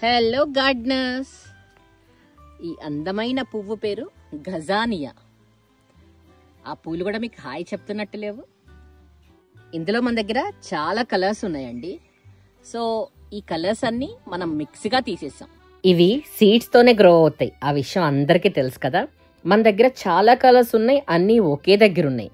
Hello gardeners, ఈ అందమైన పువ్వు పేరు గజానియా. ఆ పూలు కూడా మీకు హాయ్ చెప్తున్నట్టు లేవు. ఇందులో మన దగ్గర చాలా కలర్స్ ఉన్నాయండి. సో ఈ కలర్స్ అన్ని మనం మిక్స్గా తీసేసాం. ఇవి సీడ్స్ తోనే గ్రో అవుతాయి, ఆ విషయం అందరికీ తెలుసు కదా. మన దగ్గర చాలా కలర్స్ ఉన్నాయి, అన్నీ ఒకే దగ్గర ఉన్నాయి.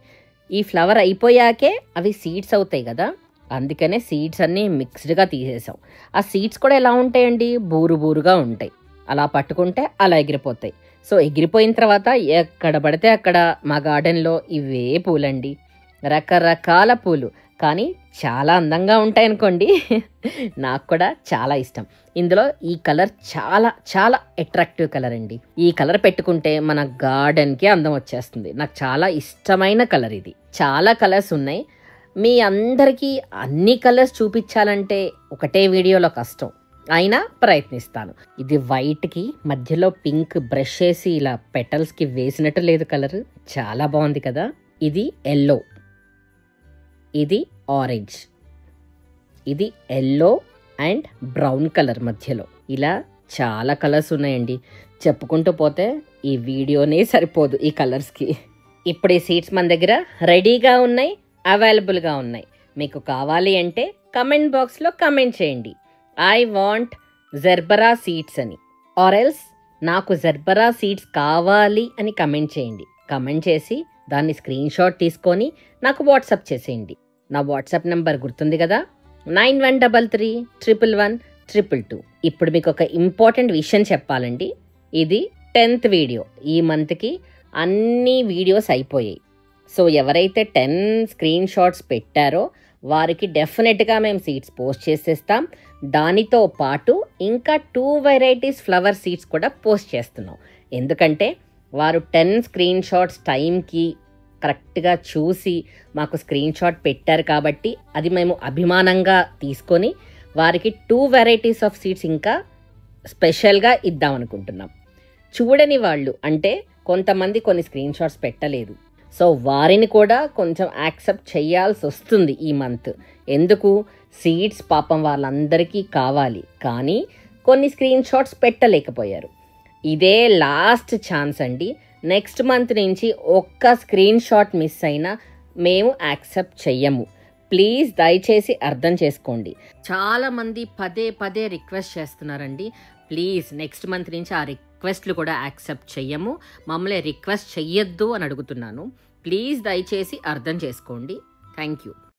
ఈ ఫ్లవర్ అయిపోయాకే అవి సీడ్స్ అవుతాయి కదా, అందుకనే సీడ్స్ అన్నీ మిక్స్డ్గా తీసేసాం. ఆ సీడ్స్ కూడా ఎలా ఉంటాయండి, బూరు బూరుగా ఉంటాయి. అలా పట్టుకుంటే అలా ఎగిరిపోతాయి. సో ఎగిరిపోయిన తర్వాత ఎక్కడ పడితే అక్కడ మా గార్డెన్లో ఇవే పూలండి, రకరకాల పూలు, కానీ చాలా అందంగా ఉంటాయి అనుకోండి. నాకు కూడా చాలా ఇష్టం. ఇందులో ఈ కలర్ చాలా చాలా అట్రాక్టివ్ కలర్ అండి. ఈ కలర్ పెట్టుకుంటే మన గార్డెన్కి అందం వచ్చేస్తుంది. నాకు చాలా ఇష్టమైన కలర్ ఇది. చాలా కలర్స్ ఉన్నాయి, మీ అందరికీ అన్ని కలర్స్ చూపించాలంటే ఒకటే వీడియోలో కష్టం, అయినా ప్రయత్నిస్తాను. ఇది వైట్కి మధ్యలో పింక్ బ్రష్ వేసి ఇలా పెటల్స్కి వేసినట్టు లేదు కలర్, చాలా బాగుంది కదా. ఇది ఎల్లో, ఇది ఆరెంజ్, ఇది ఎల్లో అండ్ బ్రౌన్ కలర్ మధ్యలో. ఇలా చాలా కలర్స్ ఉన్నాయండి, చెప్పుకుంటూ పోతే ఈ వీడియోనే సరిపోదు ఈ కలర్స్కి. ఇప్పుడు ఈ సీడ్స్ మన దగ్గర రెడీగా ఉన్నాయి, అవైలబుల్గా ఉన్నాయి. మీకు కావాలి అంటే కమెంట్ బాక్స్లో కమెంట్ చేయండి, ఐ వాంట్ జెర్బరా సీడ్స్ అని, ఆర్ ఎల్స్ నాకు జెర్బరా సీడ్స్ కావాలి అని కమెంట్ చేయండి. కమెంట్ చేసి దాన్ని స్క్రీన్ షాట్ తీసుకొని నాకు వాట్సాప్ చేసేయండి. నా వాట్సాప్ నెంబర్ గుర్తుంది కదా, 9133111222. ఇప్పుడు మీకు ఒక ఇంపార్టెంట్ విషయం చెప్పాలండి. ఇది 10th వీడియో. ఈ మంత్కి అన్ని వీడియోస్ అయిపోయాయి. సో ఎవరైతే 10 స్క్రీన్ షాట్స్ పెట్టారో వారికి డెఫినెట్గా మేము సీడ్స్ పోస్ట్ చేసేస్తాం. దానితో పాటు ఇంకా 2 వెరైటీస్ ఫ్లవర్ సీడ్స్ కూడా పోస్ట్ చేస్తున్నాం. ఎందుకంటే వారు 10 స్క్రీన్ షాట్స్ టైంకి కరెక్ట్గా చూసి మాకు స్క్రీన్ షాట్ పెట్టారు కాబట్టి అది మేము అభిమానంగా తీసుకొని వారికి 2 వెరైటీస్ ఆఫ్ సీడ్స్ ఇంకా స్పెషల్గా ఇద్దామనుకుంటున్నాం. చూడని వాళ్ళు అంటే కొంతమంది కొన్ని స్క్రీన్ షాట్స్ పెట్టలేదు, సో వారిని కూడా కొంచెం యాక్సెప్ట్ చేయాల్సి వస్తుంది ఈ మంత్. ఎందుకు, సీడ్స్ పాపం వాళ్ళందరికీ కావాలి, కానీ కొన్ని స్క్రీన్ షాట్స్ పెట్టలేకపోయారు. ఇదే లాస్ట్ ఛాన్స్ అండి. నెక్స్ట్ మంత్ నుంచి ఒక్క స్క్రీన్ షాట్ మిస్ అయినా మేము యాక్సెప్ట్ చెయ్యము. ప్లీజ్ దయచేసి అర్థం చేసుకోండి. చాలామంది పదే పదే రిక్వెస్ట్ చేస్తున్నారండి. ప్లీజ్ నెక్స్ట్ మంత్ నుంచి ఆ రిక్వెస్ట్లు కూడా యాక్సెప్ట్ చెయ్యము, మమ్మల్ని రిక్వెస్ట్ చెయ్యొద్దు అని అడుగుతున్నాను. ప్లీజ్ దయచేసి అర్థం చేసుకోండి. Thank you.